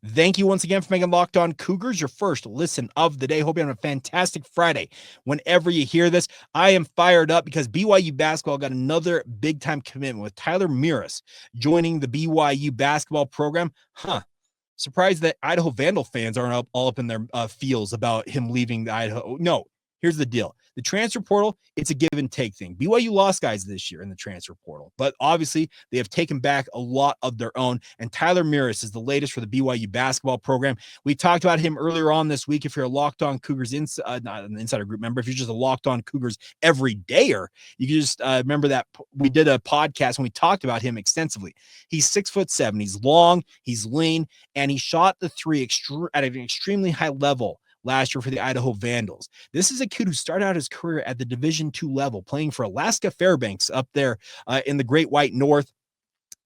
Thank you once again for making Locked On Cougars your first listen of the day. Hope you're having a fantastic Friday. Whenever you hear this, I am fired up because BYU basketball got another big-time commitment with Tyler Mrus joining the BYU basketball program. Surprised that Idaho Vandal fans aren't all up in their feels about him leaving the Idaho. No, here's the deal. The transfer portal, it's a give and take thing. BYU lost guys this year in the transfer portal, but obviously they have taken back a lot of their own. And Tyler Mrus is the latest for the BYU basketball program. We talked about him earlier on this week. If you're a Locked On Cougars not an insider group member, if you're just a Locked On Cougars everydayer, you can just remember that we did a podcast and we talked about him extensively. He's 6'7". He's long, he's lean, and he shot the three at an extremely high level last year for the Idaho Vandals. This is a kid who started out his career at the Division II level, playing for Alaska Fairbanks up there in the Great White North.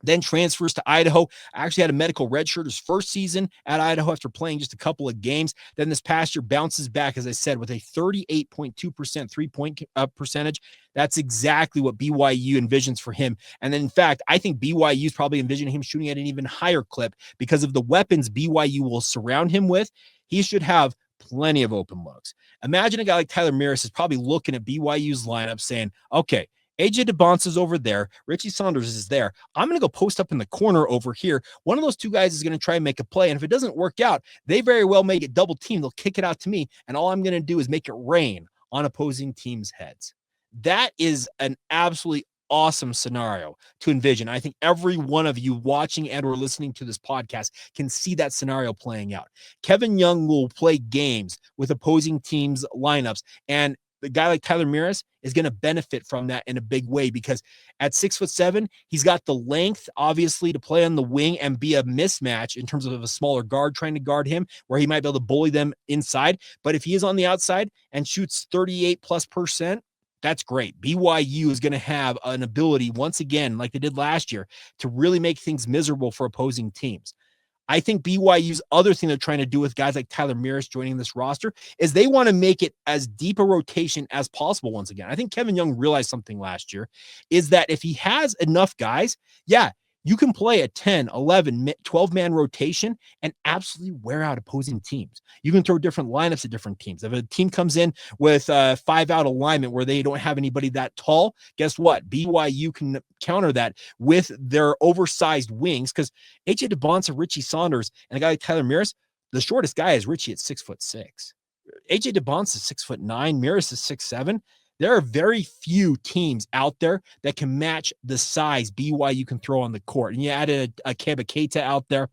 Then transfers to Idaho. I actually had a medical redshirt his first season at Idaho after playing just a couple of games. Then this past year bounces back, as I said, with a 38.2% three-point percentage. That's exactly what BYU envisions for him. And then, in fact, I think BYU is probably envisioning him shooting at an even higher clip because of the weapons BYU will surround him with. He should have plenty of open looks. Imagine a guy like Tyler Mrus is probably looking at BYU's lineup saying, okay, AJ DeBonce is over there. Richie Saunders is there. I'm going to go post up in the corner over here. One of those two guys is going to try and make a play. And if it doesn't work out, they very well may get double teamed. They'll kick it out to me. And all I'm going to do is make it rain on opposing teams' heads. That is an absolutely awesome scenario to envision. I think every one of you watching and or listening to this podcast can see that scenario playing out. Kevin Young will play games with opposing teams' lineups, and the guy like Tyler Mrus is going to benefit from that in a big way because at 6'7", he's got the length, obviously, to play on the wing and be a mismatch in terms of a smaller guard trying to guard him, where he might be able to bully them inside. But if he is on the outside and shoots 38+%, that's great. BYU is going to have an ability, once again, like they did last year, to really make things miserable for opposing teams. I think BYU's other thing they're trying to do with guys like Tyler Mrus joining this roster is they want to make it as deep a rotation as possible once again. I think Kevin Young realized something last year is that if he has enough guys, you can play a 10, 11, 12-man rotation and absolutely wear out opposing teams. You can throw different lineups at different teams. If a team comes in with a 5-out alignment where they don't have anybody that tall, guess what? BYU can counter that with their oversized wings because AJ DeBonce, Richie Saunders, and a guy like Tyler Mrus, the shortest guy is Richie at 6'6". AJ DeBonce is 6'9". Mrus is 6'7". There are very few teams out there that can match the size BYU can throw on the court. And you added a Keba Keita out there.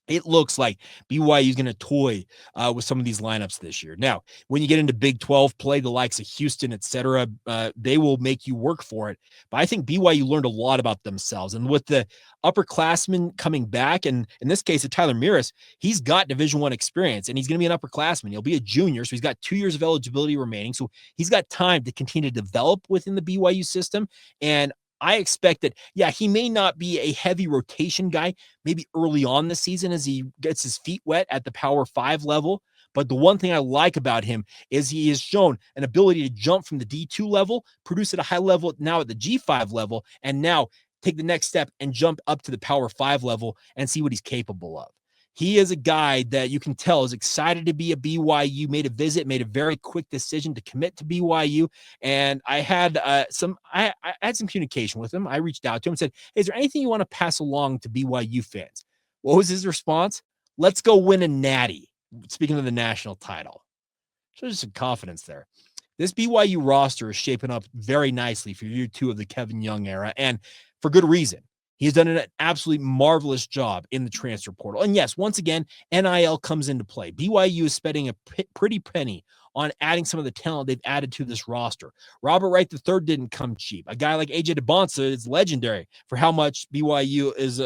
It looks like BYU is going to toy with some of these lineups this year. Now, when you get into Big 12 play, the likes of Houston, et cetera, they will make you work for it. But I think BYU learned a lot about themselves. And with the upperclassmen coming back, and in this case, Tyler Mrus, he's got Division I experience, and he's going to be an upperclassman. He'll be a junior, so he's got 2 years of eligibility remaining. So he's got time to continue to develop within the BYU system. And I expect that, he may not be a heavy rotation guy, maybe early on the season as he gets his feet wet at the Power 5 level. But the one thing I like about him is he has shown an ability to jump from the D2 level, produce at a high level now at the G5 level, and now take the next step and jump up to the Power 5 level and see what he's capable of. He is a guy that you can tell is excited to be a BYU, made a visit, made a very quick decision to commit to BYU. And I had some communication with him. I reached out to him and said, hey, is there anything you want to pass along to BYU fans? What was his response? Let's go win a natty. Speaking of the national title. So there's some confidence there. This BYU roster is shaping up very nicely for year 2 of the Kevin Young era, and for good reason. He's done an absolutely marvelous job in the transfer portal. And yes, once again, NIL comes into play. BYU is spending a pretty penny on adding some of the talent they've added to this roster. Robert Wright III didn't come cheap. A guy like AJ DeBonce is legendary for how much BYU is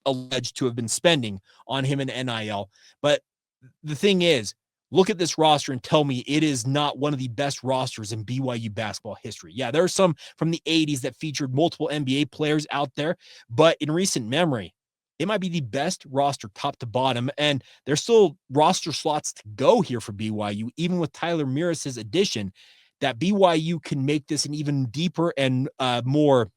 alleged to have been spending on him in NIL. But the thing is, look at this roster and tell me it is not one of the best rosters in BYU basketball history. Yeah, there are some from the 80s that featured multiple NBA players out there, but in recent memory, it might be the best roster top to bottom, and there's still roster slots to go here for BYU, even with Tyler Mrus' addition, that BYU can make this an even deeper and more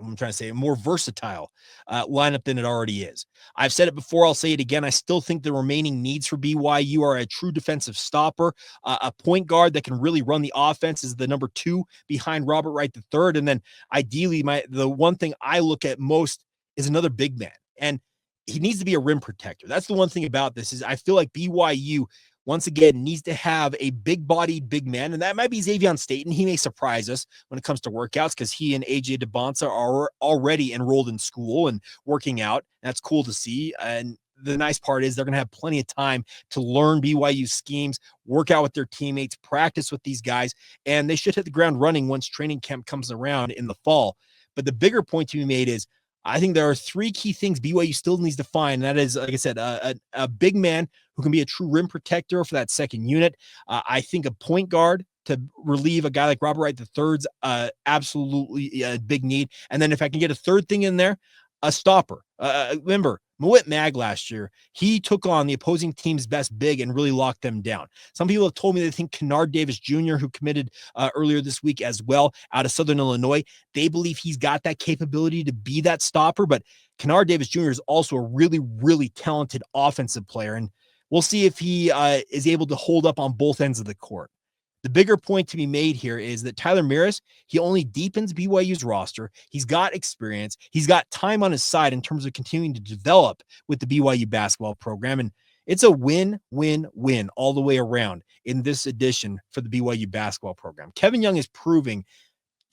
I'm trying to say, a more versatile lineup than it already is. I've said it before. I'll say it again. I still think the remaining needs for BYU are a true defensive stopper, a point guard that can really run the offense is the number 2 behind Robert Wright III. And then ideally, the one thing I look at most is another big man. And he needs to be a rim protector. That's the one thing about this is I feel like BYU once again needs to have a big-bodied big man, and that might be Xavier Staten. He may surprise us when it comes to workouts because he and AJ DeBonsa are already enrolled in school and working out. That's cool to see. And the nice part is they're going to have plenty of time to learn BYU schemes, work out with their teammates, practice with these guys, and they should hit the ground running once training camp comes around in the fall. But the bigger point to be made is I think there are 3 key things BYU still needs to find. And that is, like I said, a big man who can be a true rim protector for that second unit. I think a point guard to relieve a guy like Robert Wright III's absolutely a big need. And then if I can get a third thing in there, a stopper. Remember, Mawit Mag last year, he took on the opposing team's best big and really locked them down. Some people have told me they think Kennard Davis Jr., who committed earlier this week as well out of Southern Illinois, they believe he's got that capability to be that stopper. But Kennard Davis Jr. is also a really, really talented offensive player. And we'll see if he is able to hold up on both ends of the court. The bigger point to be made here is that Tyler Mrus, he only deepens BYU's roster. He's got experience. He's got time on his side in terms of continuing to develop with the BYU basketball program. And it's a win-win-win all the way around in this edition for the BYU basketball program. Kevin Young is proving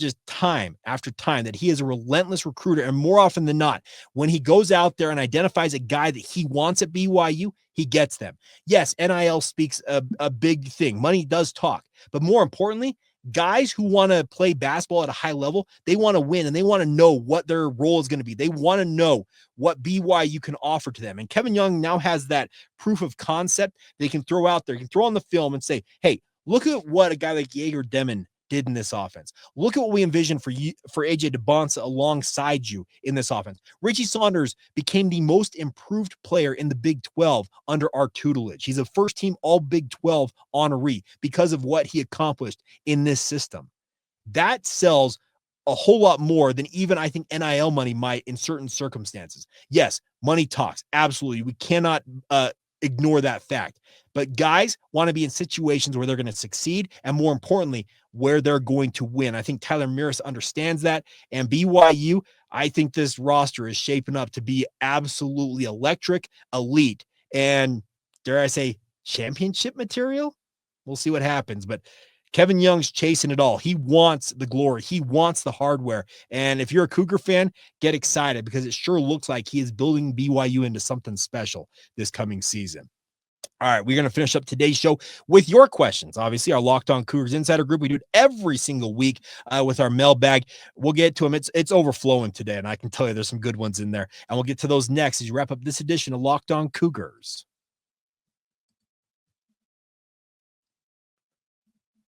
just time after time that he is a relentless recruiter. And more often than not, when he goes out there and identifies a guy that he wants at BYU, he gets them. Yes, NIL speaks a big thing. Money does talk. But more importantly, guys who want to play basketball at a high level, they want to win and they want to know what their role is going to be. They want to know what BYU can offer to them. And Kevin Young now has that proof of concept they can throw out there. He can throw on the film and say, hey, look at what a guy like Jaeger Demon did in this offense. Look at what we envisioned for you, for AJ DeBonsa alongside you in this offense. Richie Saunders became the most improved player in the Big 12 under our tutelage. He's a first-team All Big 12 honoree because of what he accomplished in this system. That sells a whole lot more than even I think NIL money might in certain circumstances. Yes, money talks. Absolutely. We cannot ignore that fact. But guys want to be in situations where they're going to succeed and more importantly, where they're going to win. I think Tyler Mrus understands that. And BYU, I think this roster is shaping up to be absolutely electric, elite, and dare I say, championship material? We'll see what happens. But Kevin Young's chasing it all. He wants the glory. He wants the hardware. And if you're a Cougar fan, get excited because it sure looks like he is building BYU into something special this coming season. All right, we're going to finish up today's show with your questions. Obviously, our Locked On Cougars Insider Group, we do it every single week with our mailbag. We'll get to them. It's overflowing today, and I can tell you there's some good ones in there. And we'll get to those next as you wrap up this edition of Locked On Cougars.